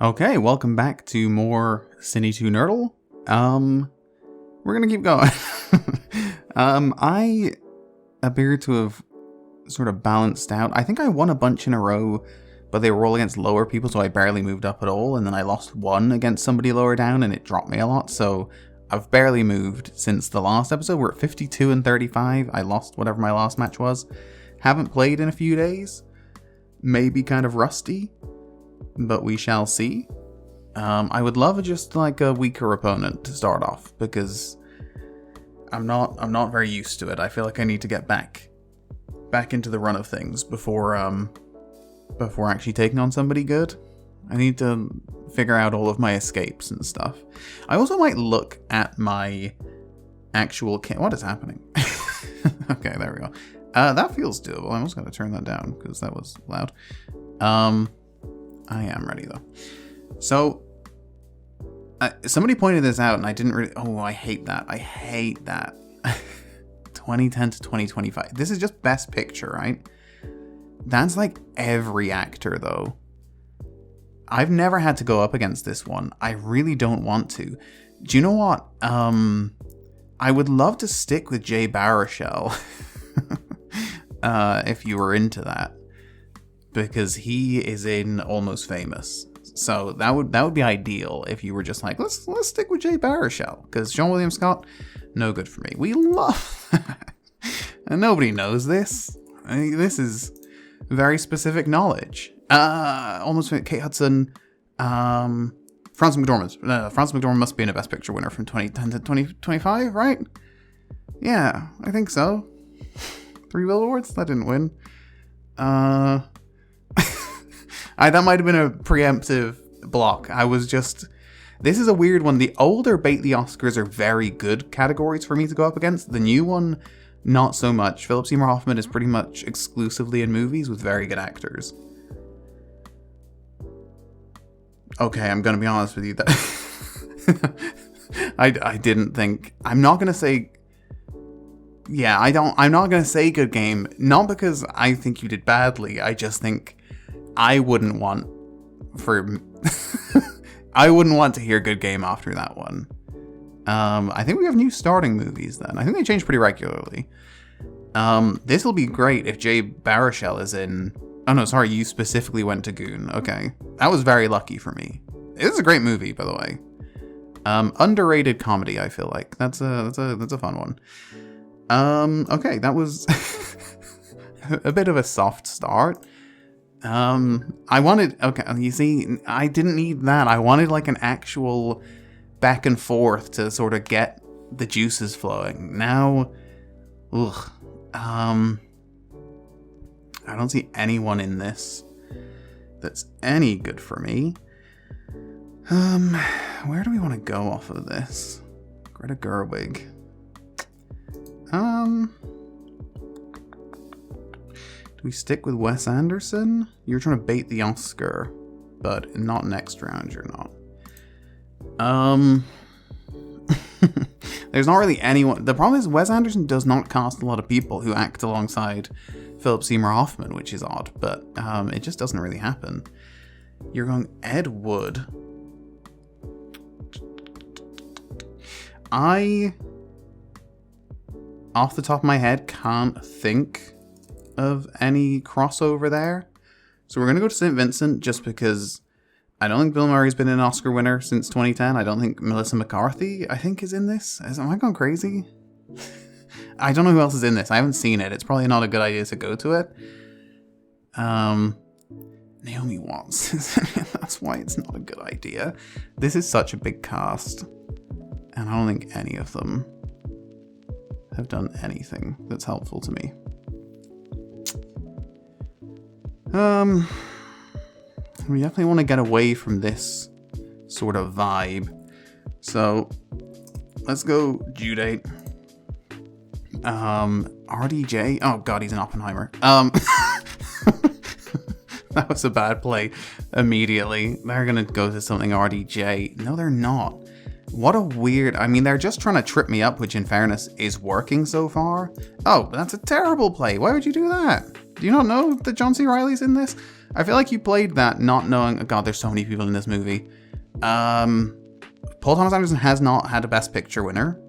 Okay, welcome back to more Cine2Nerdle. We're gonna keep going. I appear to have sort of balanced out. I think I won a bunch in a row, but they were all against lower people, so I barely moved up at all, and then I lost one against somebody lower down, and it dropped me a lot, so I've barely moved since the last episode. We're at 52 and 35. I lost whatever my last match was. Haven't played in a few days. Maybe kind of rusty, but we shall see. I would love just like a weaker opponent to start off, because I'm not very used to it. I feel like I need to get back into the run of things before actually taking on somebody good. I need to figure out all of my escapes and stuff. I also might look at my actual kit. What is happening? Okay, there we go. That feels doable. I'm just going to turn that down because that was loud. I am ready though. So, somebody pointed this out and I didn't really... Oh, I hate that. 2010 to 2025. This is just Best Picture, right? That's like every actor though. I've never had to go up against this one. I really don't want to. Do you know what? I would love to stick with Jay Baruchel. If you were into that. Because he is in Almost Famous. So that would be ideal if you were just like, let's stick with Jay Baruchel. Because Sean William Scott, no good for me. We love that. And nobody knows this. I mean, this is very specific knowledge. Almost Kate Hudson, Frances McDormand. Frances McDormand must be in a Best Picture winner from 2010 to 2025, right? Yeah, I think so. 3 billboards? That didn't win. That might have been a preemptive block. This is a weird one. The older Bait the Oscars are very good categories for me to go up against. The new one, not so much. Philip Seymour Hoffman is pretty much exclusively in movies with very good actors. Okay, I'm gonna be honest with you. I didn't think... I'm not gonna say... Yeah, I'm not gonna say good game. Not because I think you did badly. I just think I wouldn't want to hear good game after that one. I think we have new starting movies then. I think they change pretty regularly. This will be great if Jay Baruchel is in... Oh no, sorry, you specifically went to Goon. Okay. That was very lucky for me. It was a great movie, by the way. Underrated comedy, I feel like. That's a fun one. Okay, that was a bit of a soft start. Okay, you see, I didn't need that. I wanted like an actual back and forth to sort of get the juices flowing. Now, I don't see anyone in this that's any good for me. Where do we want to go off of this? Greta Gerwig. Do we stick with Wes Anderson? You're trying to bait the Oscar, but not next round, you're not. There's not really anyone. The problem is Wes Anderson does not cast a lot of people who act alongside Philip Seymour Hoffman, which is odd, but it just doesn't really happen. You're going Ed Wood. Off the top of my head, can't think of any crossover there. So we're going to go to St. Vincent just because I don't think Bill Murray's been an Oscar winner since 2010. I don't think Melissa McCarthy, I think, is in this. Am I going crazy? I don't know who else is in this. I haven't seen it. It's probably not a good idea to go to it. Naomi Watts. That's why it's not a good idea. This is such a big cast. And I don't think any of them have done anything that's helpful to me. We definitely want to get away from this sort of vibe. So let's go due date. RDJ. Oh god, he's an Oppenheimer. That was a bad play immediately. They're gonna go to something RDJ. No, they're not. What a weird... I mean, they're just trying to trip me up, which in fairness is working so far. Oh, but that's a terrible play. Why would you do that? Do you not know that John C. Reilly's in this? I feel like you played that not knowing... Oh God, there's so many people in this movie. Paul Thomas Anderson has not had a Best Picture winner.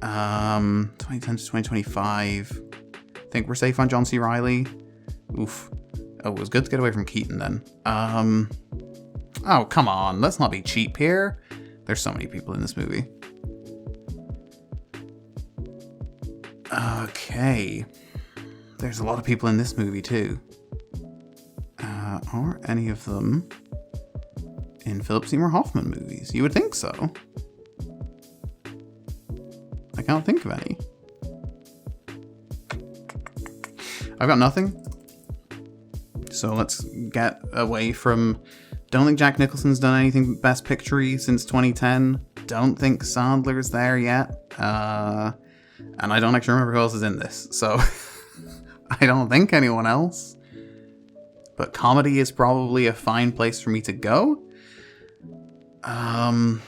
2010 to 2025. I think we're safe on John C. Reilly. Oof. Oh, it was good to get away from Keaton then. Oh, come on. Let's not be cheap here. There's so many people in this movie. Okay. There's a lot of people in this movie too. Are any of them in Philip Seymour Hoffman movies? You would think so. I can't think of any. I've got nothing. So let's get away from... Don't think Jack Nicholson's done anything Best Picture-y since 2010. Don't think Sandler's there yet. And I don't actually remember who else is in this. So I don't think anyone else. But comedy is probably a fine place for me to go. Neither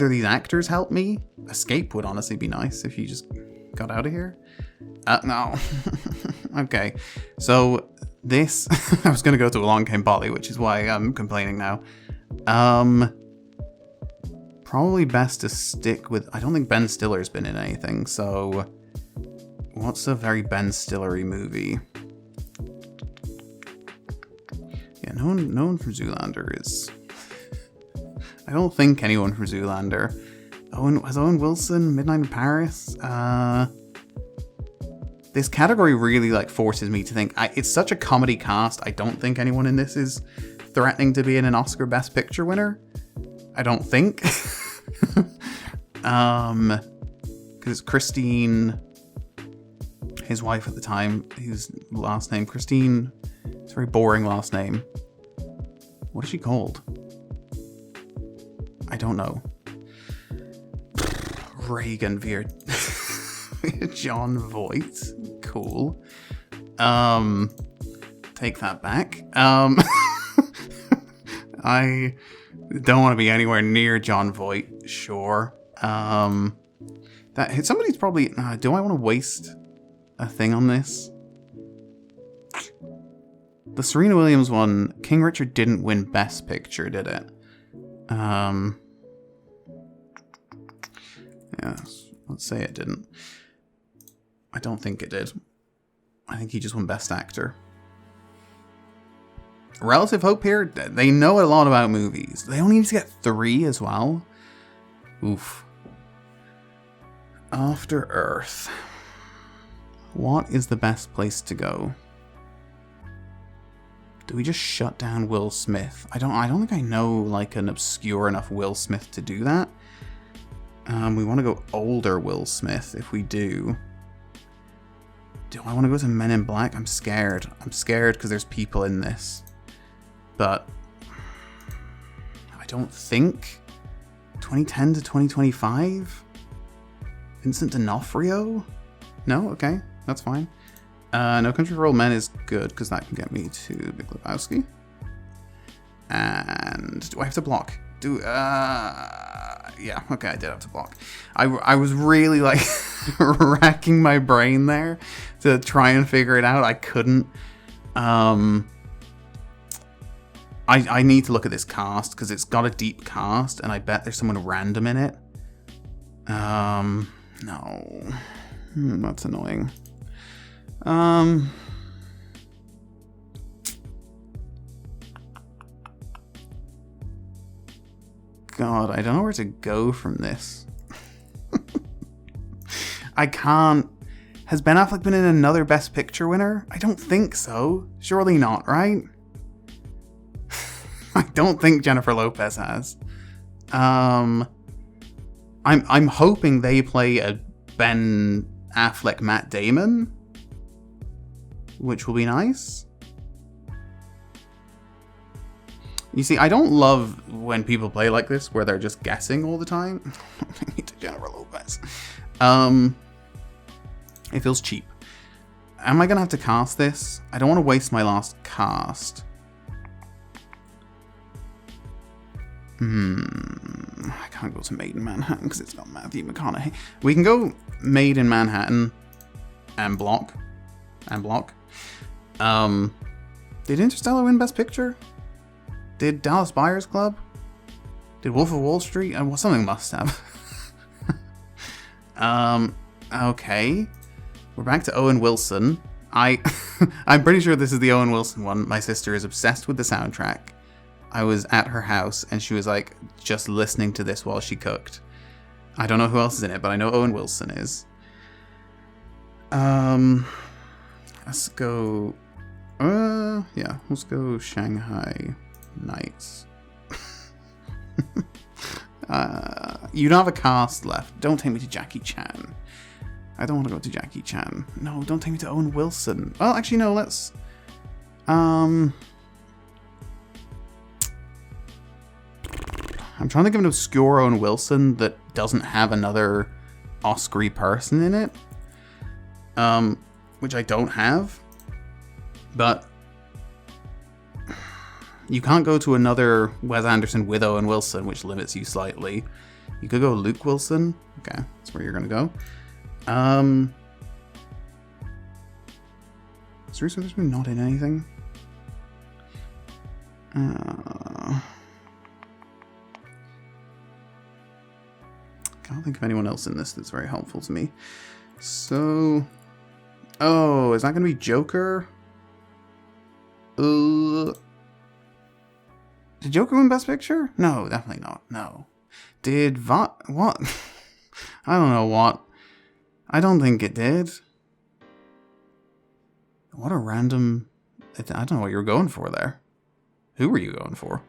of these actors help me. Escape would honestly be nice if you just got out of here. No. Okay. So this, I was going to go to Along Came Polly, which is why I'm complaining now. Probably best to stick with, I don't think Ben Stiller's been in anything. So what's a very Ben Stiller-y movie? Yeah, no one from Zoolander is... I don't think anyone from Zoolander. Owen Wilson, Midnight in Paris? This category really forces me to think. It's such a comedy cast. I don't think anyone in this is threatening to be an Oscar Best Picture winner. I don't think. Because it's Christine, his wife at the time, whose last name, Christine. It's a very boring last name. What is she called? I don't know. Reagan via John Voight. Cool. Take that back. I don't want to be anywhere near John Voight. Sure. That somebody's probably. Do I want to waste a thing on this? The Serena Williams one, King Richard didn't win Best Picture, did it? Yeah, let's say it didn't. I don't think it did. I think he just won Best Actor. Relative Hope here, they know a lot about movies. They only need to get 3 as well. Oof. After Earth. What is the best place to go? Do we just shut down Will Smith? I don't think I know an obscure enough Will Smith to do that. We want to go older Will Smith if we do. Do I want to go to Men in Black? I'm scared. I'm scared because there's people in this. But I don't think 2010 to 2025? Vincent D'Onofrio? No? Okay, that's fine. No Country for Old Men is good because that can get me to Big Lebowski. And do I have to block? Yeah, okay, I did have to block. I was really racking my brain there to try and figure it out. I couldn't. I need to look at this cast because it's got a deep cast and I bet there's someone random in it. No. That's annoying. God, I don't know where to go from this. I can't. Has Ben Affleck been in another Best Picture winner? I don't think so. Surely not, right? I don't think Jennifer Lopez has. I'm hoping they play a Ben Affleck Matt Damon, which will be nice. You see, I don't love when people play like this, where they're just guessing all the time. I need to Jennifer Lopez. It feels cheap. Am I going to have to cast this? I don't want to waste my last cast. I can't go to Made in Manhattan because it's got Matthew McConaughey. We can go Made in Manhattan and Block. Did Interstellar win Best Picture? Did Dallas Buyers Club? Did Wolf of Wall Street? Well, something must have. Okay. We're back to Owen Wilson. I'm pretty sure this is the Owen Wilson one. My sister is obsessed with the soundtrack. I was at her house and she was like just listening to this while she cooked. I don't know who else is in it, but I know Owen Wilson is. Let's go. Yeah, let's go Shanghai Nights. You don't have a cast left. Don't take me to Jackie Chan. I don't want to go to Jackie Chan. No, don't take me to Owen Wilson. Well, actually, no, let's... I'm trying to think of an obscure Owen Wilson that doesn't have another Oscar-y person in it. Which I don't have. But you can't go to another Wes Anderson with Owen Wilson, which limits you slightly. You could go Luke Wilson. Okay, that's where you're going to go. Seriously, there's not in anything? Can't think of anyone else in this that's very helpful to me. So... Oh, is that going to be Joker? Did Joker win Best Picture? No, definitely not. No. Did what? I don't know what. I don't think it did. What a random... I don't know what you were going for there. Who were you going for?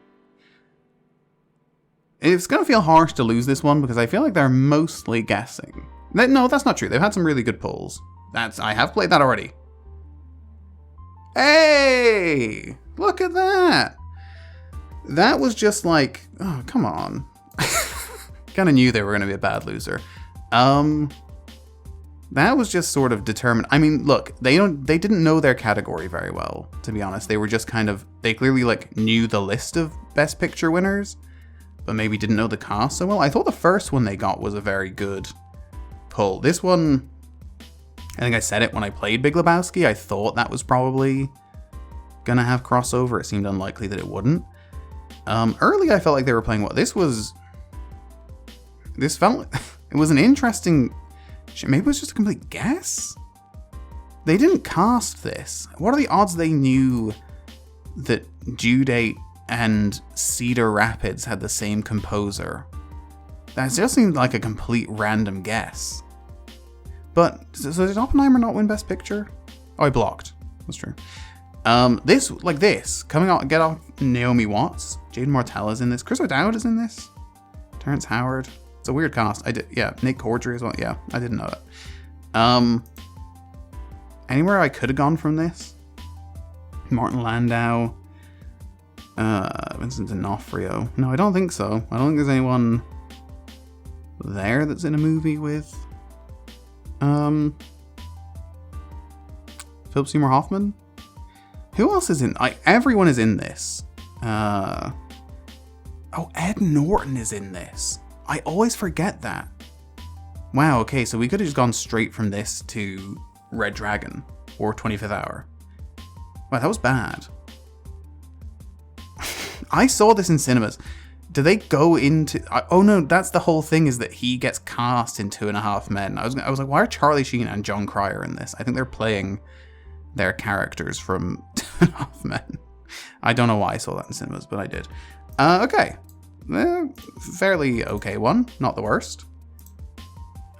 It's going to feel harsh to lose this one because I feel like they're mostly guessing. No, that's not true. They've had some really good polls. I have played that already. Hey! Look at that! That was just like... Oh, come on. Kind of knew they were going to be a bad loser. That was just sort of determined. I mean, look, they didn't know their category very well, to be honest. They were just kind of... They clearly, like, knew the list of Best Picture winners, but maybe didn't know the cast so well. I thought the first one they got was a very good pull. This one... I think I said it when I played Big Lebowski. I thought that was probably gonna have crossover. It seemed unlikely that it wouldn't. Early, I felt like they were playing what this felt. It was an interesting. Maybe it was just a complete guess. They didn't cast this. What are the odds they knew that Due Date and Cedar Rapids had the same composer? That just seemed like a complete random guess. But, so did Oppenheimer not win Best Picture? Oh, I blocked. That's true. Coming out, get off Naomi Watts. Jaden Martell is in this. Chris O'Dowd is in this. Terrence Howard. It's a weird cast. Nick Cordry as well. Yeah, I didn't know that. Anywhere I could have gone from this? Martin Landau. Vincent D'Onofrio. No, I don't think so. I don't think there's anyone there that's in a movie with... Philip Seymour Hoffman? Who else is in... everyone is in this. Oh, Ed Norton is in this. I always forget that. Wow, okay, so we could have just gone straight from this to Red Dragon or 25th Hour. Wow, that was bad. I saw this in cinemas. Do they go into... Oh no, that's the whole thing, is that he gets cast in 2.5 Men. I was like, why are Charlie Sheen and John Cryer in this? I think they're playing their characters from 2.5 Men. I don't know why I saw that in cinemas, but I did. Okay. Fairly okay one. Not the worst.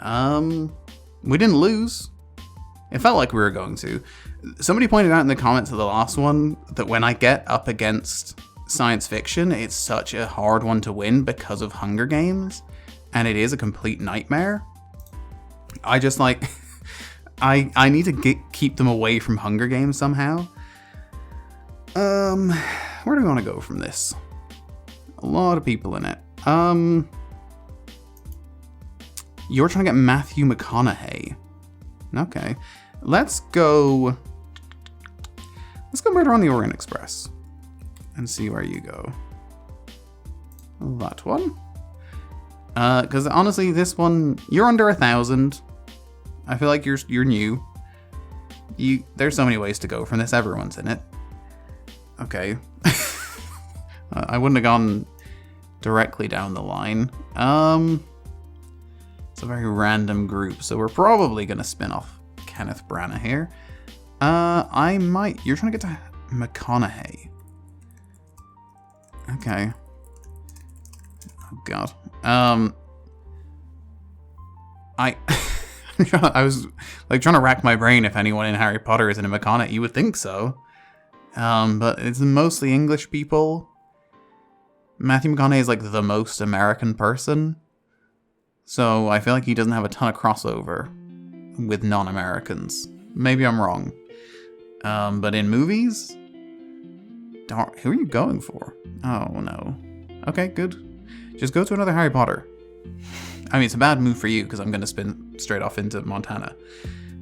We didn't lose. It felt like we were going to. Somebody pointed out in the comments of the last one that when I get up against science fiction, it's such a hard one to win because of Hunger Games, and it is a complete nightmare. I just like... I need to keep them away from Hunger Games somehow. Where do we want to go from this? A lot of people in it. You're trying to get Matthew McConaughey. Okay. Let's go Murder on the Orient Express and see where you go. That one. Because honestly, this one, you're under 1,000. I feel like you're new. There's so many ways to go from this. Everyone's in it. Okay. I wouldn't have gone directly down the line. It's a very random group, so we're probably gonna spin off Kenneth Branagh here. You're trying to get to McConaughey. Okay. Oh god. I was like trying to rack my brain if anyone in Harry Potter is in a McConaughey. You would think so. But it's mostly English people. Matthew McConaughey is like the most American person. So I feel like he doesn't have a ton of crossover with non-Americans. Maybe I'm wrong. But in movies? Who are you going for? Oh no. Okay, good. Just go to another Harry Potter. I mean, it's a bad move for you because I'm going to spin straight off into Montana.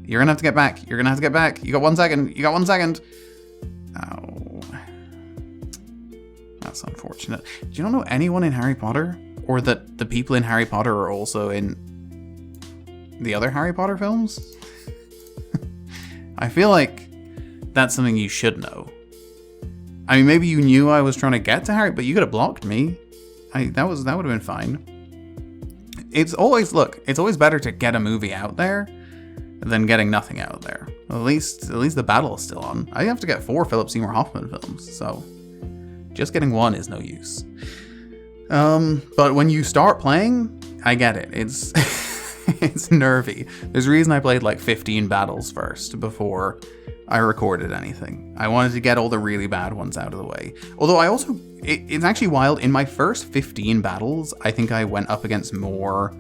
You're going to have to get back. You're going to have to get back. You got 1 second. You got 1 second. Oh. That's unfortunate. Do you not know anyone in Harry Potter? Or that the people in Harry Potter are also in the other Harry Potter films? I feel like that's something you should know. I mean, maybe you knew I was trying to get to Harry, but you could have blocked me. That would have been fine. It's always better to get a movie out there than getting nothing out there. At least the battle is still on. I have to get 4 Philip Seymour Hoffman films, so just getting 1 is no use. But when you start playing, I get it. It's it's nervy. There's a reason I played like 15 battles first before I recorded anything. I wanted to get all the really bad ones out of the way. Although I also, it's actually wild. In my first 15 battles, I think I went up against more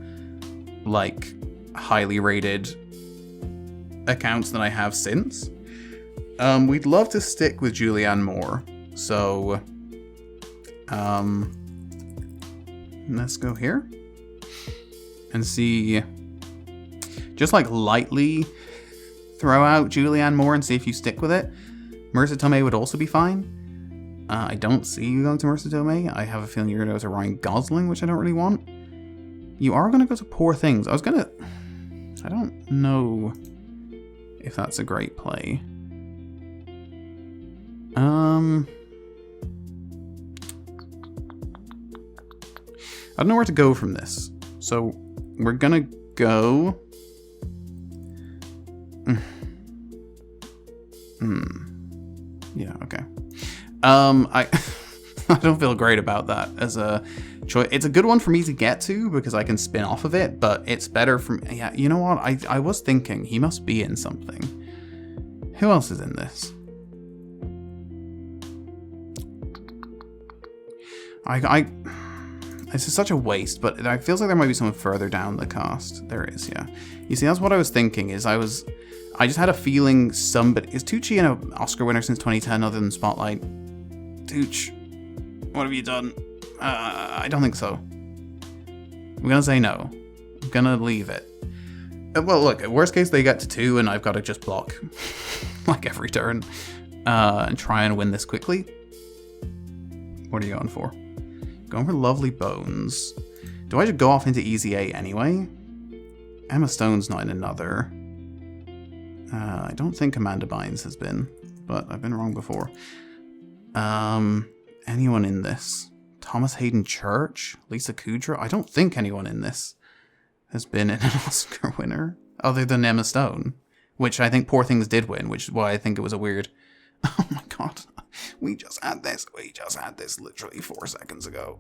like highly rated accounts than I have since. We'd love to stick with Julianne Moore. So, let's go here and see, just like lightly throw out Julianne Moore and see if you stick with it. Marissa Tomei would also be fine. I don't see you going to Marissa Tomei. I have a feeling you're going to go to Ryan Gosling, which I don't really want. You are going to go to Poor Things. I don't know if that's a great play. I don't know where to go from this. So we're gonna go. Yeah, okay. I don't feel great about that as a choice. It's a good one for me to get to because I can spin off of it, but it's better from. Yeah, you know what? I was thinking he must be in something. Who else is in this? This is such a waste, but it feels like there might be someone further down the cast. There is, yeah. You see, that's what I was thinking, I just had a feeling somebody... Is Tucci an Oscar winner since 2010 other than Spotlight? Tucci, what have you done? I don't think so. I'm gonna say no. I'm gonna leave it. Well, look, worst case they get to 2 and I've got to just block like every turn and try and win this quickly. What are you going for? Going for Lovely Bones. Do I just go off into Easy A anyway? Emma Stone's not in another. I don't think Amanda Bynes has been, but I've been wrong before. Anyone in this? Thomas Hayden Church? Lisa Kudrow? I don't think anyone in this has been an Oscar winner, other than Emma Stone, which I think Poor Things did win, which is why I think it was a weird... Oh my god. We just had this literally 4 seconds ago.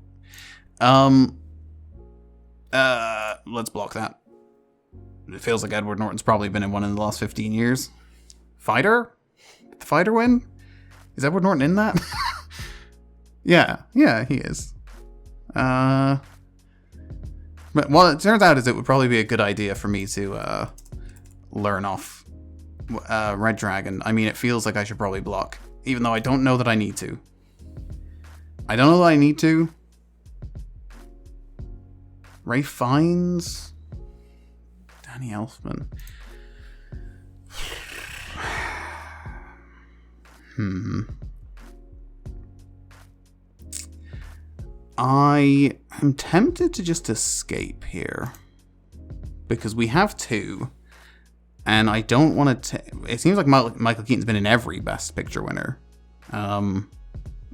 Let's block that. It feels like Edward Norton's probably been in one in the last 15 years. Fighter? Did the Fighter win? Is Edward Norton in that? Yeah, he is. But what it turns out is it would probably be a good idea for me to learn off Red Dragon. I mean, it feels like I should probably block. Even though I don't know that I need to. Ray Fiennes? Danny Elfman. I am tempted to just escape here. Because we have 2. And I don't want to... It seems like Michael Keaton's been in every Best Picture winner.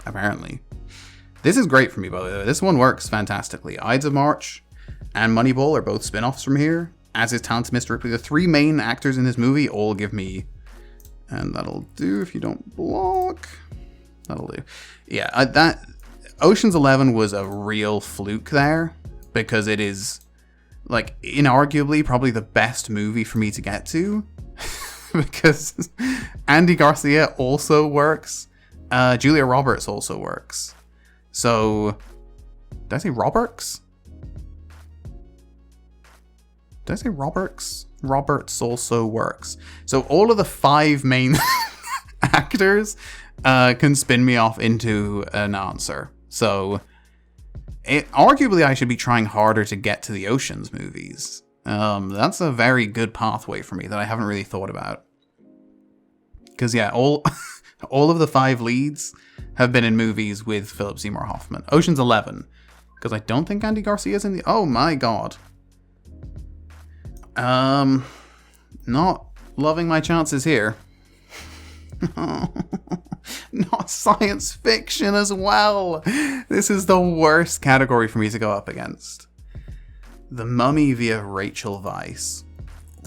Apparently. This is great for me, by the way. This one works fantastically. Ides of March and Moneyball are both spin-offs from here. As is Talented Mr. Ripley. The 3 main actors in this movie all give me... And that'll do if you don't block. That'll do. Yeah, that... Ocean's 11 was a real fluke there. Because it is... like, inarguably, probably the best movie for me to get to. Because Andy Garcia also works. Julia Roberts also works. So, did I say Roberts? Did I say Roberts? Roberts also works. So all of the 5 main actors can spin me off into an answer. So... arguably, I should be trying harder to get to the Oceans movies. That's a very good pathway for me that I haven't really thought about. Because, yeah, all of the 5 leads have been in movies with Philip Seymour Hoffman. Ocean's 11. Because I don't think Andy Garcia's in the... Oh, my God. Not loving my chances here. Not science fiction as well. This is the worst category for me to go up against. The Mummy via Rachel Weisz.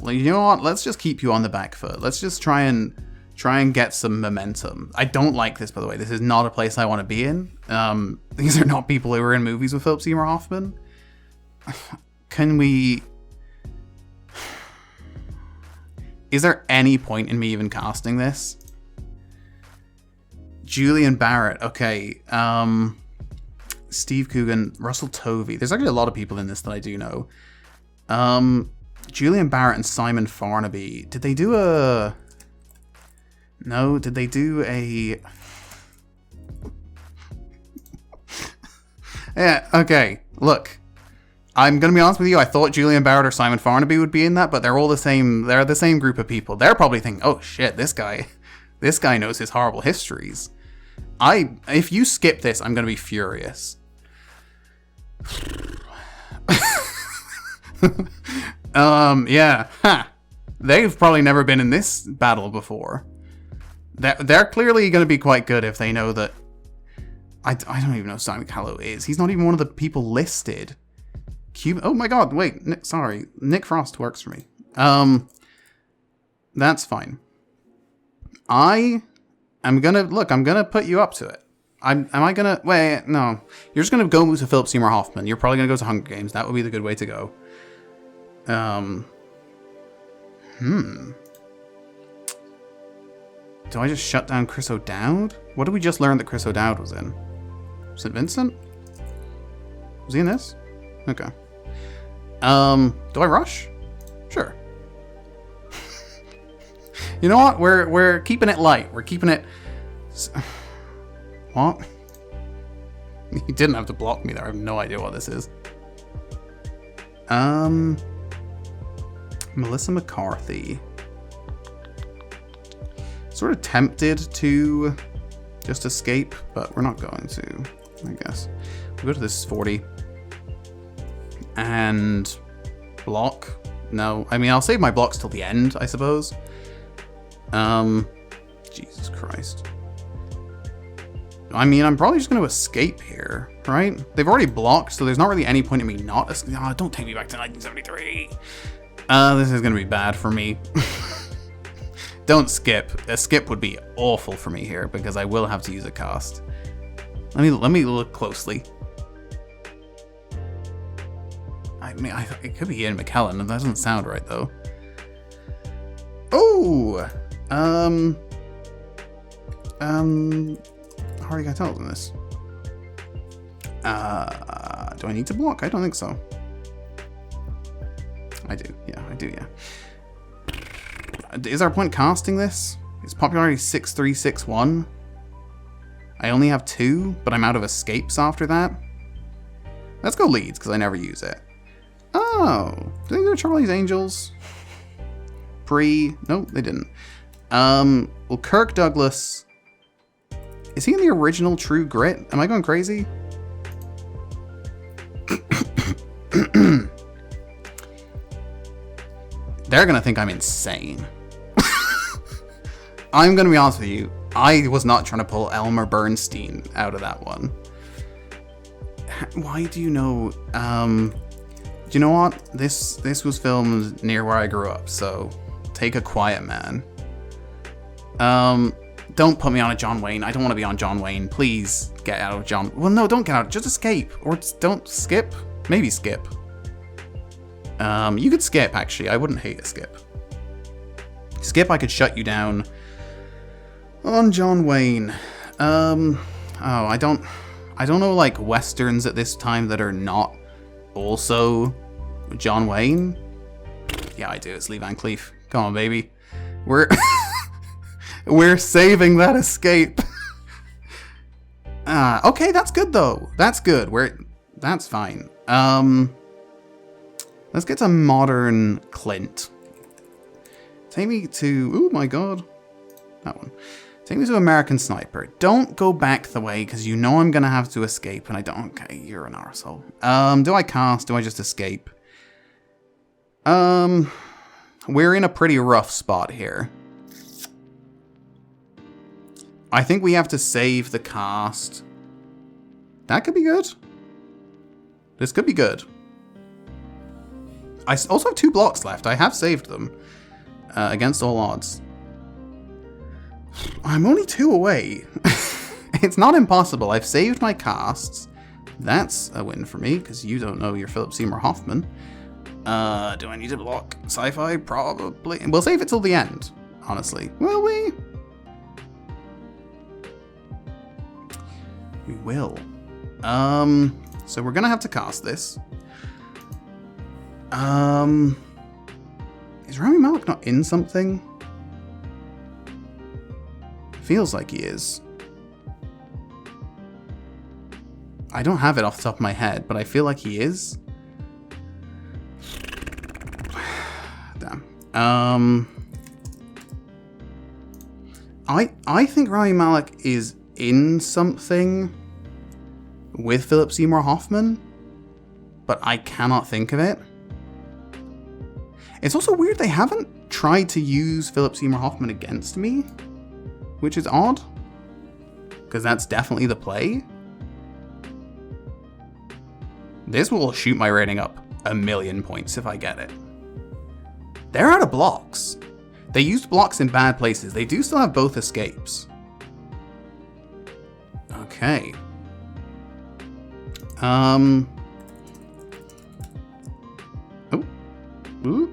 Well, you know what? Let's just keep you on the back foot. Let's just try and get some momentum. I don't like this, by the way. This is not a place I want to be in. These are not people who are in movies with Philip Seymour Hoffman. Can we... Is there any point in me even casting this? Julian Barrett, okay. Steve Coogan, Russell Tovey. There's actually a lot of people in this that I do know. Julian Barrett and Simon Farnaby. Did they do a... No, did they do a... Yeah, okay. Look. I'm going to be honest with you. I thought Julian Barrett or Simon Farnaby would be in that, but they're all the same. They're the same group of people. They're probably thinking, oh shit, this guy knows his horrible histories. If you skip this, I'm going to be furious. Yeah. Ha. They've probably never been in this battle before. They're clearly going to be quite good if they know that... I don't even know who Simon Callow is. He's not even one of the people listed. Oh my god, wait. Sorry. Nick Frost works for me. That's fine. I'm gonna put you up to it. Am I gonna... Wait, no. You're just gonna go to Philip Seymour Hoffman. You're probably gonna go to Hunger Games. That would be the good way to go. Do I just shut down Chris O'Dowd? What did we just learn that Chris O'Dowd was in? St. Vincent? Was he in this? Okay. Do I rush? Sure. You know what? We're keeping it light. We're keeping it... What? You didn't have to block me there. I have no idea what this is. Melissa McCarthy. Sort of tempted to just escape, but we're not going to, I guess. We'll go to this 40. And block. No, I mean, I'll save my blocks till the end, I suppose. Jesus Christ. I mean, I'm probably just going to escape here, right? They've already blocked, so there's not really any point in me not... Oh, don't take me back to 1973. This is going to be bad for me. Don't skip. A skip would be awful for me here, because I will have to use a cast. Let me look closely. I mean, it could be Ian McKellen. That doesn't sound right, though. Oh! Harry Keitel's in this. Do I need to block? I don't think so. I do. Yeah, I do, yeah. Is our point casting this? It's popularity 6361. I only have 2, but I'm out of escapes after that. Let's go leads, because I never use it. Oh, did they do Charlie's Angels? Nope, they didn't. Well, Kirk Douglas... Is he in the original True Grit? Am I going crazy? They're gonna think I'm insane. I'm gonna be honest with you. I was not trying to pull Elmer Bernstein out of that one. Why do you know? Do you know what? This was filmed near where I grew up, so take a quiet man. Don't put me on a John Wayne. I don't want to be on John Wayne. Please get out of John. Well, no, don't get out. Just escape, or don't skip. Maybe skip. You could skip. Actually, I wouldn't hate a skip. Skip, I could shut you down. On John Wayne. I don't know, like, westerns at this time that are not also John Wayne. Yeah, I do. It's Lee Van Cleef. Come on, baby. We're saving that escape. Okay, that's good though. That's good. That's fine. Let's get to modern Clint. Take me to. Oh my god, that one. Take me to American Sniper. Don't go back the way, because you know I'm going to have to escape, and I don't... Okay, you're an arsehole. Do I cast? Do I just escape? We're in a pretty rough spot here. I think we have to save the cast. That could be good. This could be good. I also have 2 blocks left. I have saved them. Against all odds. I'm only 2 away. It's not impossible. I've saved my casts. That's a win for me, because you don't know you're Philip Seymour Hoffman. Do I need to block sci-fi? Probably. We'll save it till the end, honestly. Will we? We will. So we're gonna have to cast this. Is Rami Malek not in something? Feels like he is. I don't have it off the top of my head, but I feel like he is. Damn. I think Rami Malek is in something with Philip Seymour Hoffman, but I cannot think of it. It's also weird they haven't tried to use Philip Seymour Hoffman against me, which is odd, because that's definitely the play. This will shoot my rating up 1,000,000 points if I get it. They're out of blocks. They used blocks in bad places. They do still have both escapes. Okay. Oh. Ooh.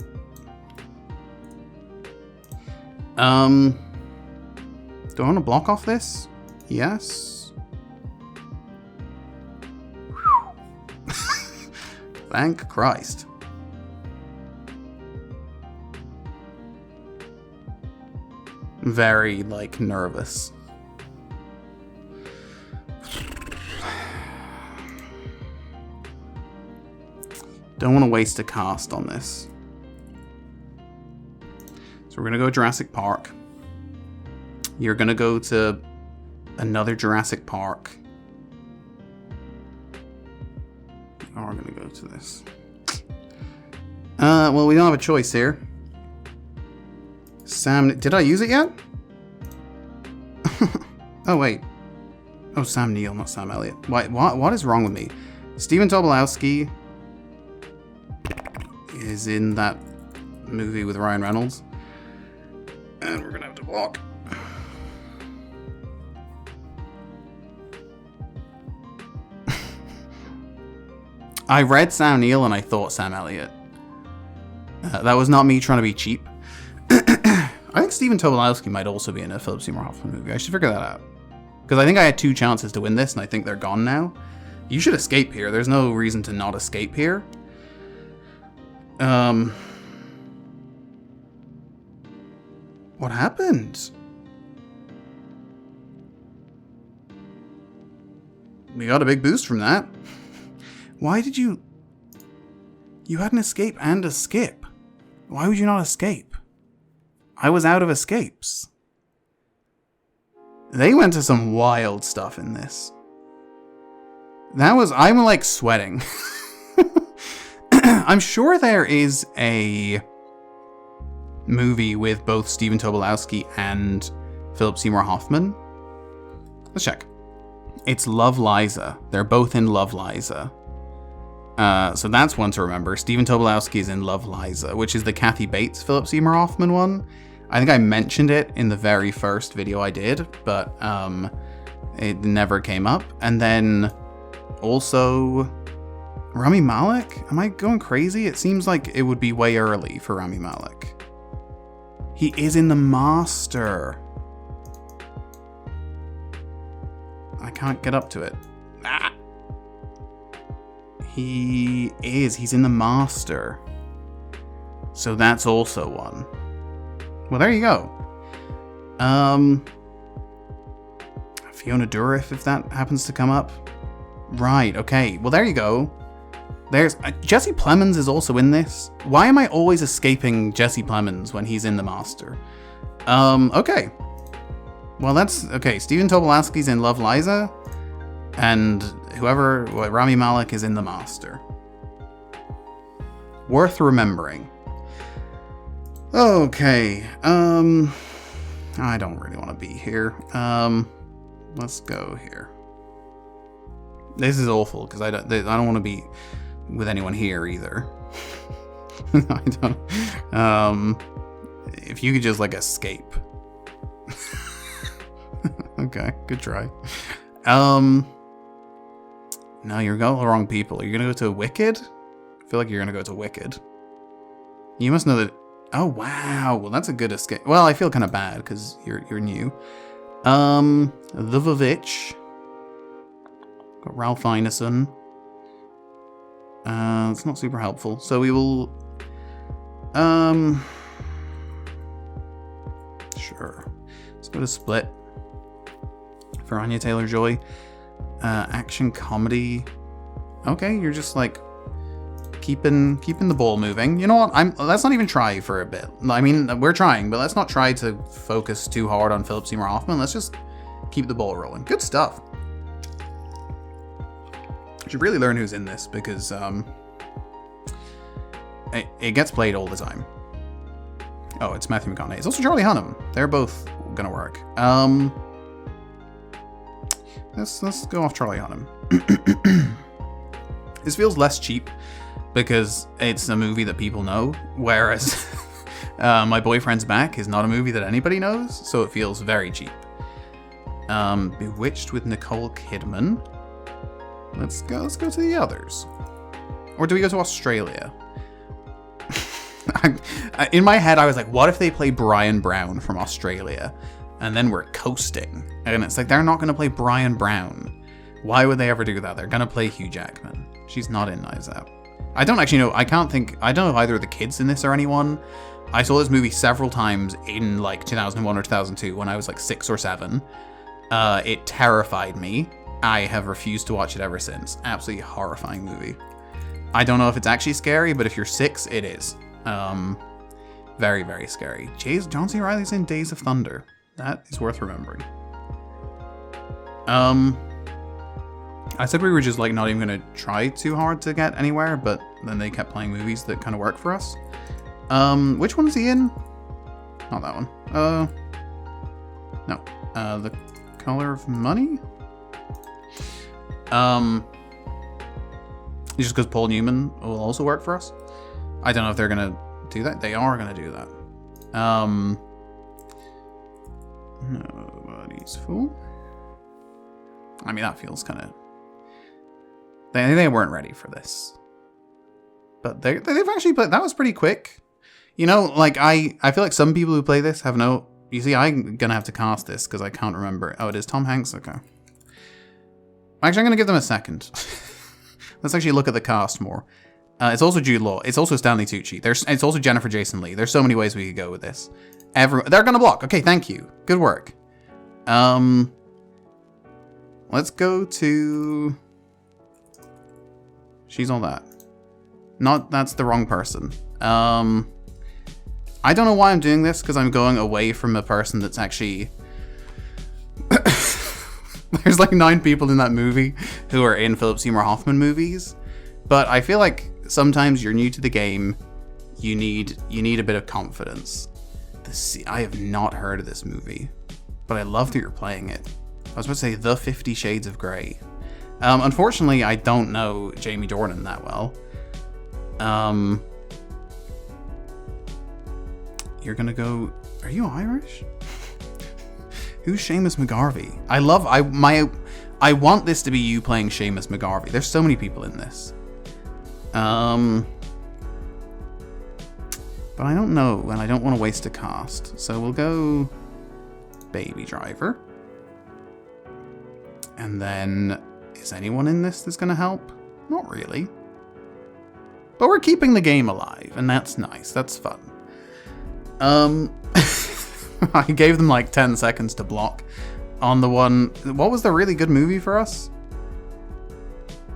Do I want to block off this? Yes. Thank Christ. Very, like, nervous. Don't want to waste a cast on this. So we're going to go Jurassic Park. You're going to go to another Jurassic Park. Oh, we're going to go to this. Well, we don't have a choice here. Sam... Did I use it yet? Oh, wait. Oh, Sam Neill, not Sam Elliott. What is wrong with me? Stephen Tobolowsky is in that movie with Ryan Reynolds. And we're going to have to block. I read Sam Neill and I thought Sam Elliott. That was not me trying to be cheap. I think Stephen Tobolowsky might also be in a Philip Seymour Hoffman movie. I should figure that out. Because I think I had 2 chances to win this, and I think they're gone now. You should escape here. There's no reason to not escape here. What happened? We got a big boost from that. Why did you... You had an escape and a skip. Why would you not escape? I was out of escapes. They went to some wild stuff in this. That was... I'm like sweating. I'm sure there is a movie with both Stephen Tobolowsky and Philip Seymour Hoffman. Let's check. It's Love Liza. They're both in Love Liza. So that's one to remember. Stephen Tobolowsky is in Love Liza, which is the Kathy Bates Philip Seymour Hoffman one. I think I mentioned it in the very first video I did, but it never came up. And then also Rami Malek? Am I going crazy? It seems like it would be way early for Rami Malek. He is in The Master. I can't get up to it. Ah. He's in The Master. So that's also one. Well, there you go. Fiona Dourif, if that happens to come up. Right, okay. Well, there you go. There's Jesse Plemons is also in this. Why am I always escaping Jesse Plemons when he's in The Master? Okay. Well, that's okay. Stephen Tobolowsky's in Love Liza, and Rami Malek is in The Master. Worth remembering. Okay. I don't really want to be here. Let's go here. This is awful because I don't want to be with anyone here either. I don't. If you could just like escape. Okay, good try. No, you're going the wrong people. You're gonna go to Wicked? I feel like you're gonna go to Wicked. You must know that. Oh wow, well that's a good escape. Well, I feel kind of bad because you're new. The Vavitch. Got Ralph Ineson. It's not super helpful. So we will. Sure. Let's go to Split. For Anya Taylor-Joy. Action comedy. Okay, you're just like keeping the ball moving. You know what? Let's not even try for a bit. I mean, we're trying, but let's not try to focus too hard on Philip Seymour Hoffman. Let's just keep the ball rolling. Good stuff. You should really learn who's in this because it gets played all the time. Oh, it's Matthew McConaughey. It's also Charlie Hunnam. They're both gonna work. Let's go off Charlie Hunnam. This feels less cheap because it's a movie that people know, whereas My Boyfriend's Back is not a movie that anybody knows, so it feels very cheap. Bewitched with Nicole Kidman. Let's go to the others. Or do we go to Australia? In my head, I was like, what if they play Brian Brown from Australia? And then we're coasting. And it's like, they're not going to play Brian Brown. Why would they ever do that? They're going to play Hugh Jackman. She's not in Knives Out. I don't actually know. I don't know if either of the kids in this or anyone. I saw this movie several times in like 2001 or 2002 when I was like 6 or 7. It terrified me. I have refused to watch it ever since. Absolutely horrifying movie. I don't know if it's actually scary, but if you're 6, it is. Very, very scary. John C. Reilly's in Days of Thunder. That is worth remembering. I said we were just like not even gonna try too hard to get anywhere, but then they kept playing movies that kind of work for us. Which one is he in? Not that one. No. The Color of Money? Just because Paul Newman will also work for us. I don't know if they're gonna do that. They are gonna do that. Nobody's Fool. I mean, that feels kind of. They weren't ready for this, but they've actually played. That was pretty quick. You know, like I feel like some people who play this have no. You see, I'm gonna have to cast this because I can't remember. Oh, it is Tom Hanks. Okay. Actually, I'm gonna give them a second. Let's actually look at the cast more. It's also Jude Law. It's also Stanley Tucci. It's also Jennifer Jason Leigh. There's so many ways we could go with this. They're gonna block. Okay, thank you. Good work. Let's go to. She's all that. That's the wrong person. I don't know why I'm doing this because I'm going away from a person that's actually. There's like 9 people in that movie who are in Philip Seymour Hoffman movies, but I feel like sometimes you're new to the game, you need a bit of confidence. I have not heard of this movie, but I love that you're playing it. I was about to say The 50 Shades of Grey. Unfortunately, I don't know Jamie Dornan that well. You're gonna go... Are you Irish? Who's Seamus McGarvey? I want this to be you playing Seamus McGarvey. There's so many people in this. But I don't know, and I don't want to waste a cast. So we'll go Baby Driver. And then, is anyone in this that's going to help? Not really. But we're keeping the game alive, and that's nice. That's fun. I gave them like 10 seconds to block on the one... What was the really good movie for us?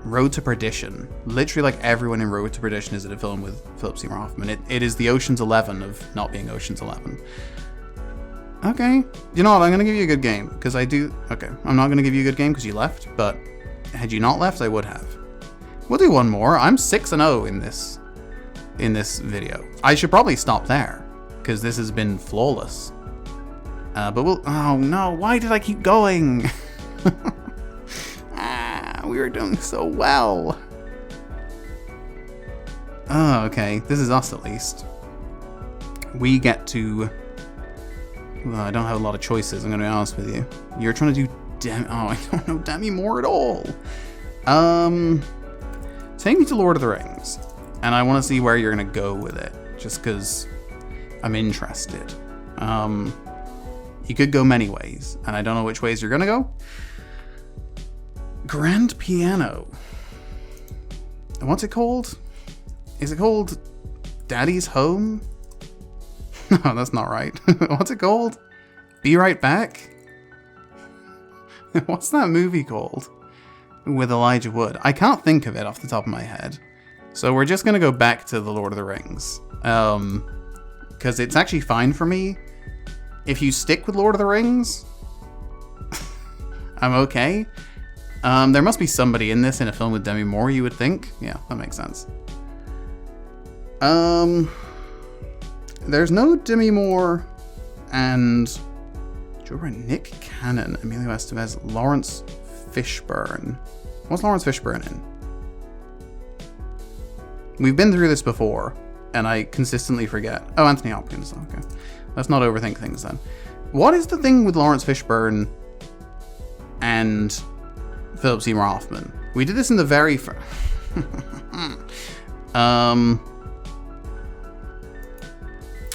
Road to Perdition. Literally, like, everyone in Road to Perdition is in a film with Philip Seymour Hoffman. It is the Ocean's 11 of not being Ocean's 11. Okay. You know what? I'm going to give you a good game, because I do... Okay. I'm not going to give you a good game because you left, but had you not left, I would have. We'll do one more. I'm 6-0 in this video. I should probably stop there, because this has been flawless. But we'll... Oh, no. Why did I keep going? We were doing so well. Oh, okay. This is us, at least. We get to... Well, I don't have a lot of choices, I'm going to be honest with you. You're trying to do... Oh, I don't know Demi Moore at all. Take me to Lord of the Rings. And I want to see where you're going to go with it. Just because I'm interested. You could go many ways. And I don't know which ways you're going to go. Grand Piano. What's it called? Is it called Daddy's Home? No, that's not right. What's it called? Be Right Back? What's that movie called? With Elijah Wood. I can't think of it off the top of my head. So we're just going to go back to The Lord of the Rings. Because it's actually fine for me. If you stick with Lord of the Rings, I'm okay. There must be somebody in this in a film with Demi Moore, you would think. Yeah, that makes sense. There's no Demi Moore and Joe Bryan, Nick Cannon, Emilio Estevez, Lawrence Fishburne. What's Lawrence Fishburne in? We've been through this before, and I consistently forget. Oh, Anthony Hopkins. Okay. Let's not overthink things then. What is the thing with Lawrence Fishburne and Philip Seymour Hoffman? We did this in the very first...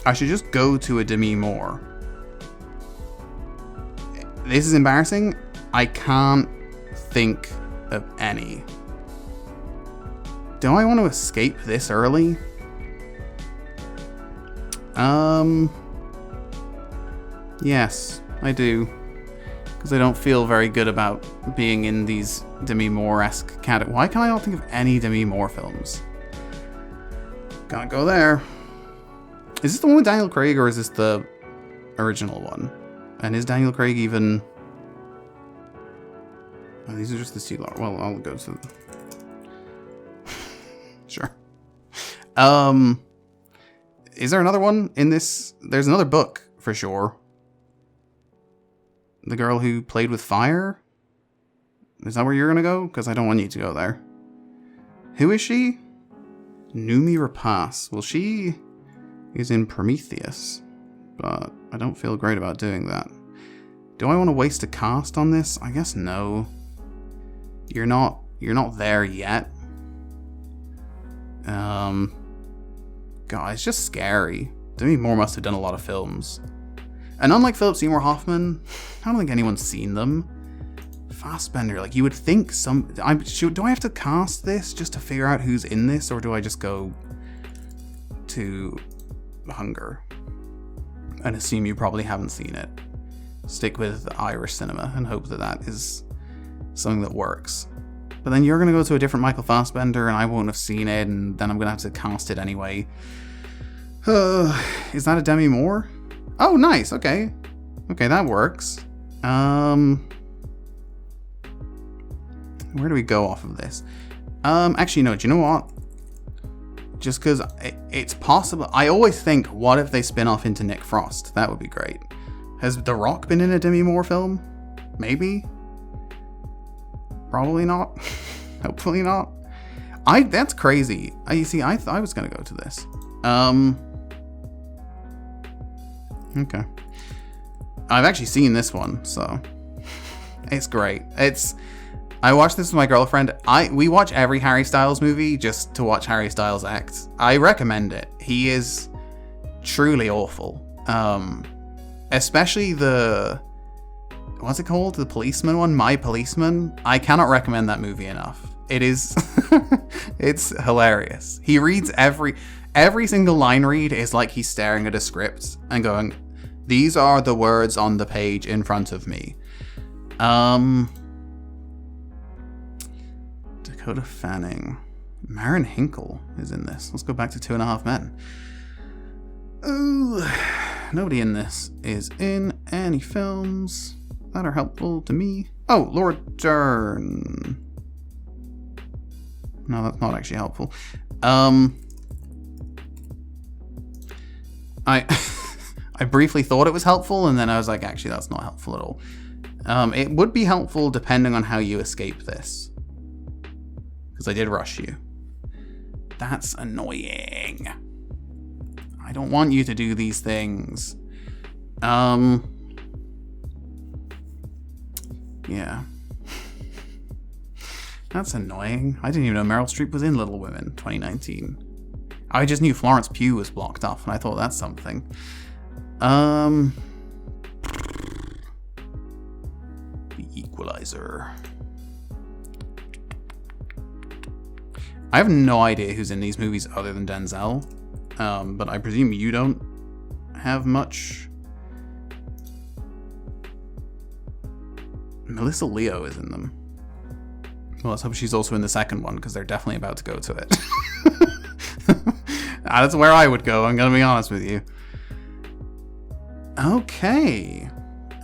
I should just go to a Demi Moore. This is embarrassing. I can't think of any. Do I want to escape this early? Yes, I do. Because I don't feel very good about being in these Demi Moore-esque categories. Why can I not think of any Demi Moore films? Gotta go there. Is this the one with Daniel Craig, or is this the original one? And is Daniel Craig even... Oh, these are just the two... Well, I'll go to... Sure. Is there another one in this? There's another book, for sure. The girl who played with fire? Is that where you're gonna go? Because I don't want you to go there. Who is she? Noomi Rapace. Well, she is in Prometheus, but I don't feel great about doing that. Do I want to waste a cast on this? I guess no. You're not there yet. God, it's just scary. Demi Moore must have done a lot of films. And unlike Philip Seymour Hoffman, I don't think anyone's seen them. Fassbender, like, you would think some... do I have to cast this just to figure out who's in this, or do I just go to Hunger and assume you probably haven't seen it? Stick with Irish cinema and hope that that is something that works. But then you're going to go to a different Michael Fassbender and I won't have seen it, and then I'm going to have to cast it anyway. Is that a Demi Moore? Oh, nice. Okay. Okay, that works. Where do we go off of this? Actually, no. Do you know what? Just because it's possible. I always think, what if they spin off into Nick Frost? That would be great. Has The Rock been in a Demi Moore film? Maybe? Probably not. Hopefully not. That's crazy. You see, I was going to go to this. Okay. I've actually seen this one, so it's great. I watched this with my girlfriend. We watch every Harry Styles movie just to watch Harry Styles act. I recommend it. He is truly awful. Especially what's it called? The policeman one? My Policeman? I cannot recommend that movie enough. It is, it's hilarious. He reads every single line read is like he's staring at a script and going, these are the words on the page in front of me. Dakota Fanning. Maren Hinkle is in this. Let's go back to 2.5 Men. Ooh, nobody in this is in any films that are helpful to me. Oh, Laura Dern. No, that's not actually helpful. I briefly thought it was helpful, and then I was like, actually, that's not helpful at all. It would be helpful depending on how you escape this. Because I did rush you. That's annoying. I don't want you to do these things. Yeah. That's annoying. I didn't even know Meryl Streep was in Little Women 2019. I just knew Florence Pugh was blocked off, and I thought that's something. The Equalizer. I have no idea who's in these movies other than Denzel, but I presume you don't have much. Melissa Leo is in them. Well, let's hope she's also in the second one, because they're definitely about to go to it. That's where I would go, I'm gonna be honest with you. Okay.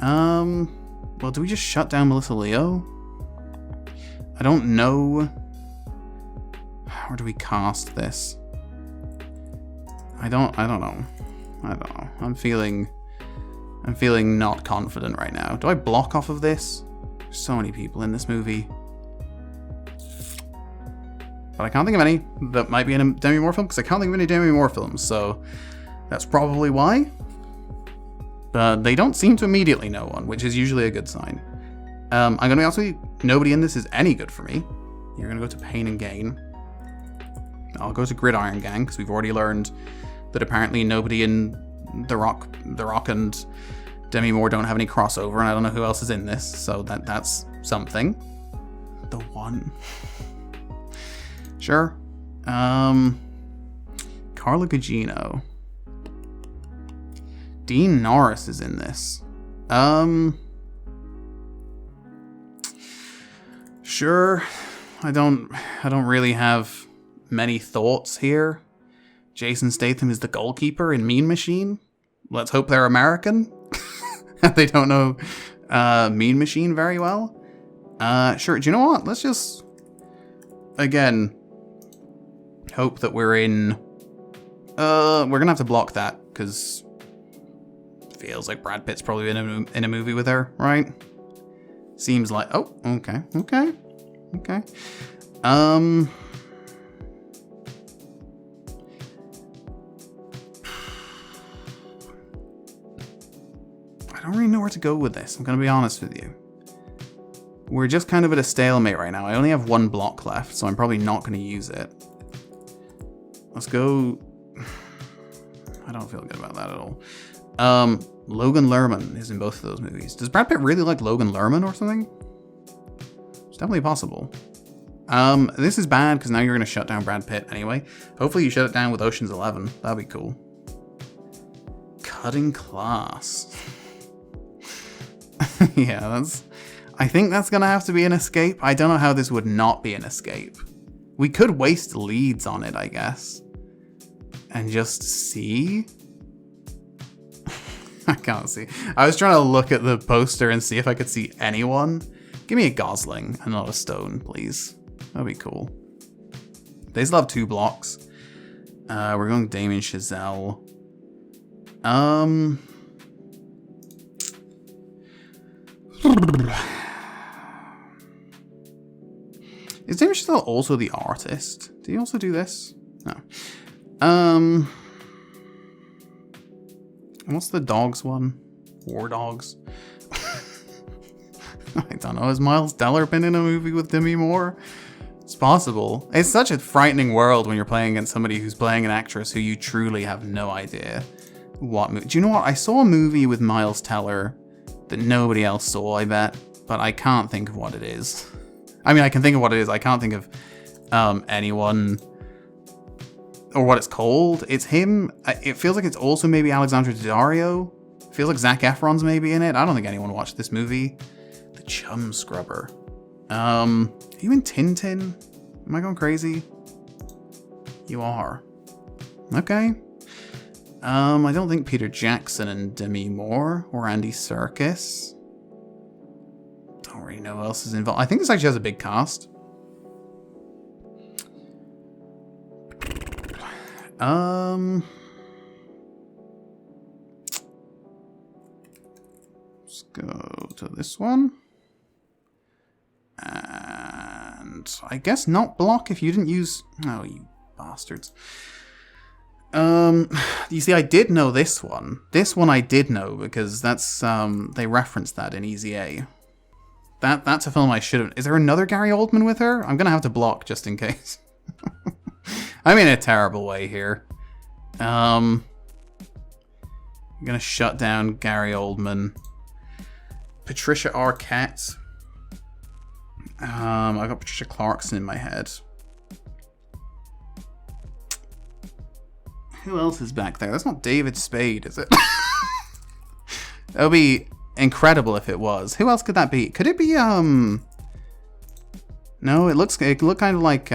Well, do we just shut down Melissa Leo? I don't know. Where do we cast this? I don't know. I'm feeling not confident right now. Do I block off of this? There's so many people in this movie. But I can't think of any that might be in a Demi Moore film, because I can't think of any Demi Moore films, so that's probably why. But they don't seem to immediately know one, which is usually a good sign. I'm going to be honest with you, nobody in this is any good for me. You're going to go to Pain and Gain. I'll go to Gridiron Gang, because we've already learned that apparently nobody in The Rock and Demi Moore don't have any crossover, and I don't know who else is in this, so that's something. The One. Sure. Carla Gugino. Dean Norris is in this. Sure. I don't really have many thoughts here. Jason Statham is the goalkeeper in Mean Machine. Let's hope they're American. They don't know Mean Machine very well. Sure. Do you know what? Let's just again hope that we're in. We're gonna have to block that, because feels like Brad Pitt's probably in a movie with her, right? Seems like. Oh, okay. I don't really know where to go with this, I'm gonna be honest with you. We're just kind of at a stalemate right now. I only have one block left, so I'm probably not gonna use it. Let's go. I don't feel good about that at all. Logan Lerman is in both of those movies. Does Brad Pitt really like Logan Lerman or something? It's definitely possible. This is bad, because now you're going to shut down Brad Pitt anyway. Hopefully you shut it down with Ocean's 11. That'd be cool. Cutting Class. Yeah, I think that's going to have to be an escape. I don't know how this would not be an escape. We could waste leads on it, I guess. And just see? I can't see. I was trying to look at the poster and see if I could see anyone. Give me a Gosling and not a Stone, please. That'd be cool. They still have 2 blocks. We're going Damien Chazelle. Is Damien Chazelle also the artist? Did he also do this? No. And what's the dogs one? War Dogs. I don't know. Has Miles Teller been in a movie with Demi Moore? It's possible. It's such a frightening world when you're playing against somebody who's playing an actress who you truly have no idea what movie. Do you know what? I saw a movie with Miles Teller that nobody else saw, I bet, but I can't think of what it is. I mean, I can think of what it is. I can't think of anyone or what it's called. It's him. It feels like it's also maybe Alexandra Daddario. It feels like Zac Efron's maybe in it. I don't think anyone watched this movie. The Chum Scrubber. Are you in Tintin? Am I going crazy? You are. Okay. I don't think Peter Jackson and Demi Moore or Andy Serkis. Don't really know who else is involved. I think this actually has a big cast. Let's go to this one. And I guess not block if you didn't use... Oh, you bastards. You see, I did know this one. This one I did know because that's, they referenced that in Easy A. That's a film I should have... Is there another Gary Oldman with her? I'm gonna have to block just in case. I'm in a terrible way here. I'm gonna shut down Gary Oldman. Patricia Arquette. I got Patricia Clarkson in my head. Who else is back there? That's not David Spade, is it? That would be incredible if it was. Who else could that be? Could it be, No, it looked kind of like,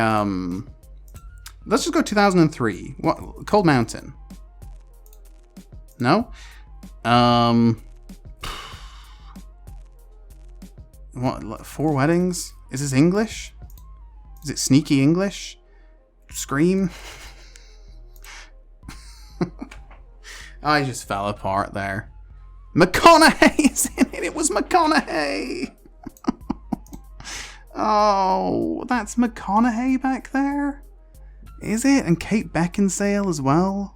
let's just go 2003. What? Cold Mountain. No? What? 4 Weddings? Is this English? Is it sneaky English? Scream? I just fell apart there. McConaughey's in it. It was McConaughey. Oh, that's McConaughey back there? Is it? And Kate Beckinsale as well?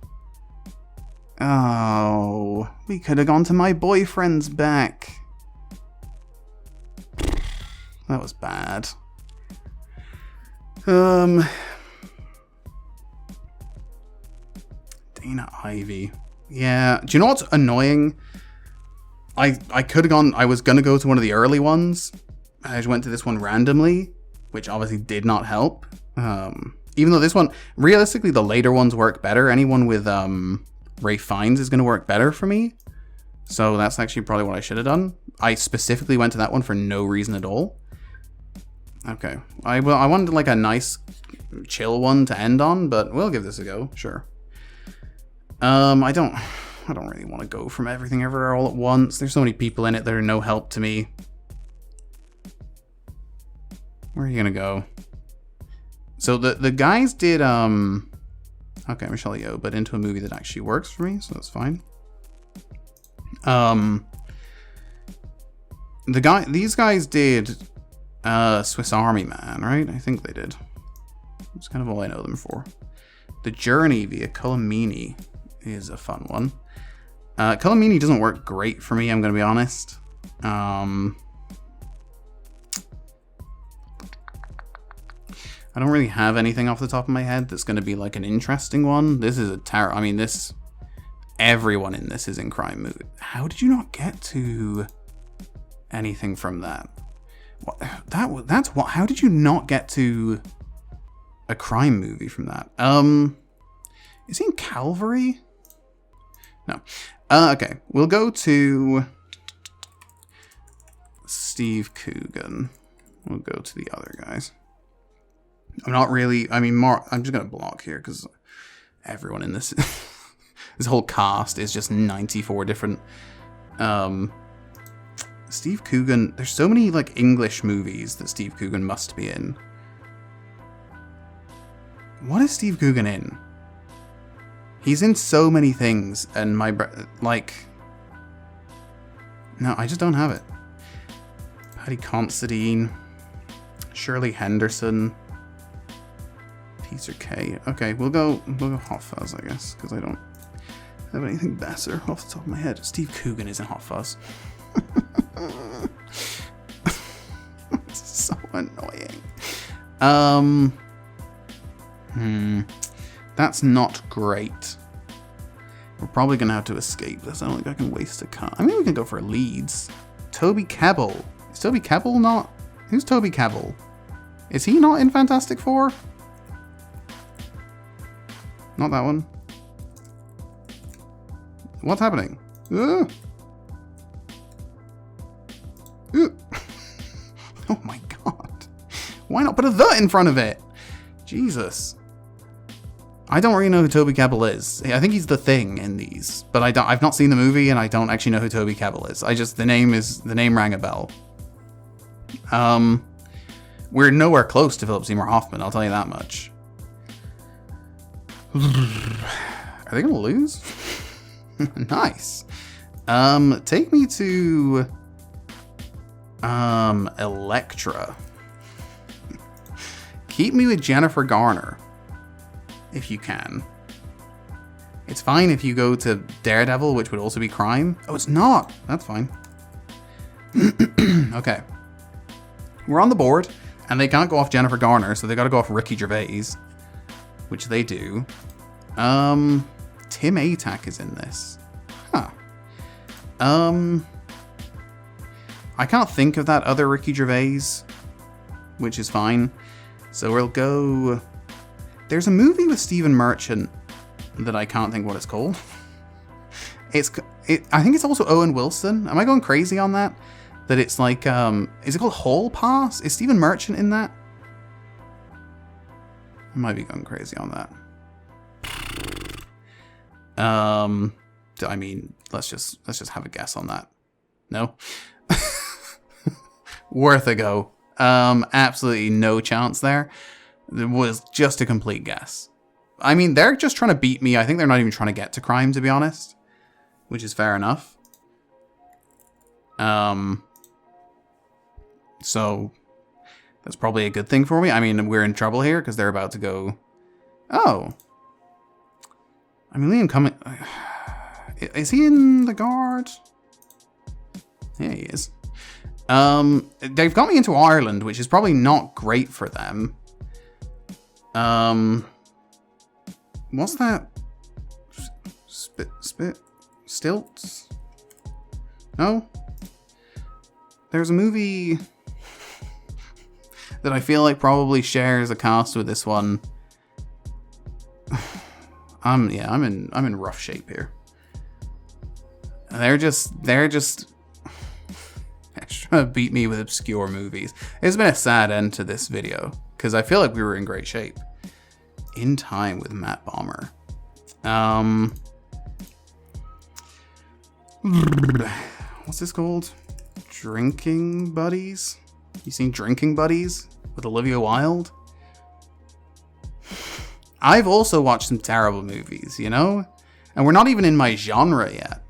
Oh, we could have gone to My Boyfriend's Back. That was bad. Dana Ivey. Yeah. Do you know what's annoying? I could have gone... I was going to go to one of the early ones. I just went to this one randomly, which obviously did not help. Even though this one... Realistically, the later ones work better. Anyone with Ray Fiennes is going to work better for me. So that's actually probably what I should have done. I specifically went to that one for no reason at all. Okay. I wanted like a nice chill one to end on, but we'll give this a go. Sure. I don't really want to go from Everything Everywhere All at Once. There's so many people in it that are no help to me. Where are you gonna go? So the guys did okay, Michelle Yeoh, but into a movie that actually works for me, so that's fine. These guys did Swiss Army Man, right? I think they did. That's kind of all I know them for. The Journey via Colomini is a fun one. Colomini doesn't work great for me, I'm going to be honest. I don't really have anything off the top of my head that's going to be like an interesting one. This is a terror. I mean, everyone in this is in crime movie. How did you not get to anything from that? How did you not get to a crime movie from that? Is he in Calvary? No. Okay, we'll go to Steve Coogan. We'll go to the other guys. I'm not really... I mean, I'm just going to block here because everyone in this... this whole cast is just 94 different... Steve Coogan... There's so many, like, English movies that Steve Coogan must be in. What is Steve Coogan in? He's in so many things, and like... No, I just don't have it. Paddy Considine, Shirley Henderson, Peter Kay. Okay, we'll go Hot Fuzz, I guess, because I don't have anything better off the top of my head. Steve Coogan is in Hot Fuzz. It's so annoying. That's not great. We're probably gonna have to escape this. I don't think I can waste a cut. I mean, we can go for Leeds. Toby Kebbell. Is Toby Kebbell not? Who's Toby Kebbell? Is he not in Fantastic Four? Not that one. What's happening? Oh my god. Why not put a "the" in front of it? Jesus. I don't really know who Toby Kebbell is. I think he's the Thing in these, but I've not seen the movie, and I don't actually know who Toby Kebbell is. The name rang a bell. We're nowhere close to Philip Seymour Hoffman, I'll tell you that much. Are they gonna lose? Nice. Take me to Elektra. Keep me with Jennifer Garner, if you can. It's fine if you go to Daredevil, which would also be crime. Oh, it's not. That's fine. Okay. We're on the board, and they can't go off Jennifer Garner, so they gotta go off Ricky Gervais, which they do. Tim Atack is in this. Huh. I can't think of that other Ricky Gervais, which is fine. So we'll go... There's a movie with Stephen Merchant that I can't think what it's called. I think it's also Owen Wilson. Am I going crazy on that? That it's like, is it called Hall Pass? Is Stephen Merchant in that? I might be going crazy on that. I mean, let's just have a guess on that. No? Worth a go. Absolutely no chance there. It was just a complete guess. I mean, they're just trying to beat me. I think they're not even trying to get to crime, to be honest. Which is fair enough. So, that's probably a good thing for me. I mean, we're in trouble here, because they're about to go... Oh. I mean, Liam Cummings... Is he in The Guard? Yeah, he is. They've got me into Ireland, which is probably not great for them. What's that? Stilts? No? There's a movie that I feel like probably shares a cast with this one. I'm in rough shape here. They're just trying to beat me with obscure movies. It's been a sad end to this video, because I feel like we were in great shape. In Time with Matt Bomer. What's this called? Drinking Buddies? You seen Drinking Buddies with Olivia Wilde? I've also watched some terrible movies, you know? And we're not even in my genre yet.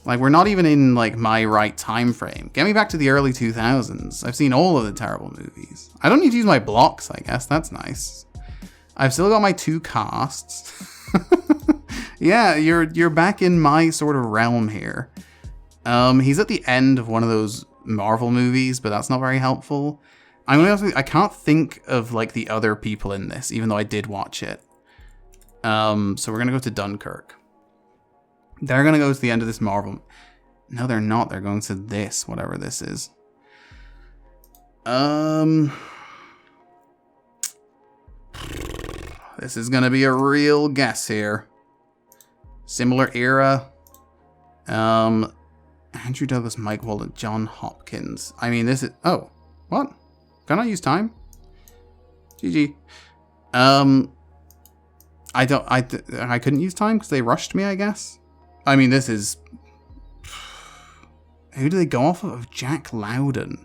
Like, we're not even in, like, my right time frame. Get me back to the early 2000s. I've seen all of the terrible movies. I don't need to use my blocks, I guess. That's nice. I've still got my 2 casts. Yeah, you're back in my sort of realm here. He's at the end of one of those Marvel movies, but that's not very helpful. I'm gonna be honest with you, I can't think of, like, the other people in this, even though I did watch it. So we're gonna go to Dunkirk. They're going to go to the end of this Marvel. No, they're not. They're going to this, whatever this is. This is going to be a real guess here. Similar era. Andrew Douglas, Mike Walden, John Hopkins. I mean, this is... Oh, what? Can I use time? GG. I couldn't use time because they rushed me, I guess. I mean, this is... Who do they go off of? Jack Lowden.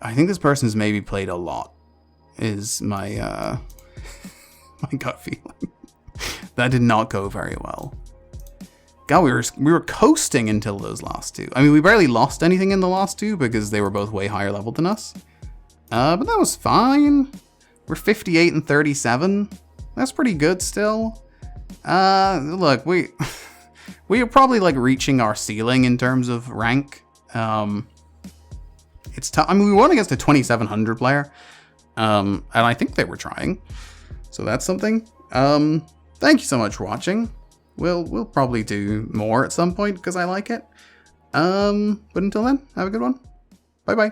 I think this person's maybe played a lot, is my my gut feeling. That did not go very well. God, we were coasting until those last two. I mean, we barely lost anything in the last two because they were both way higher level than us. But that was fine. We're 58 and 37. That's pretty good still. Look, we are probably like reaching our ceiling in terms of rank. It's tough. I mean, we won against a 2700 player. And I think they were trying. So that's something. Thank you so much for watching. We'll probably do more at some point because I like it. But until then, have a good one. Bye bye.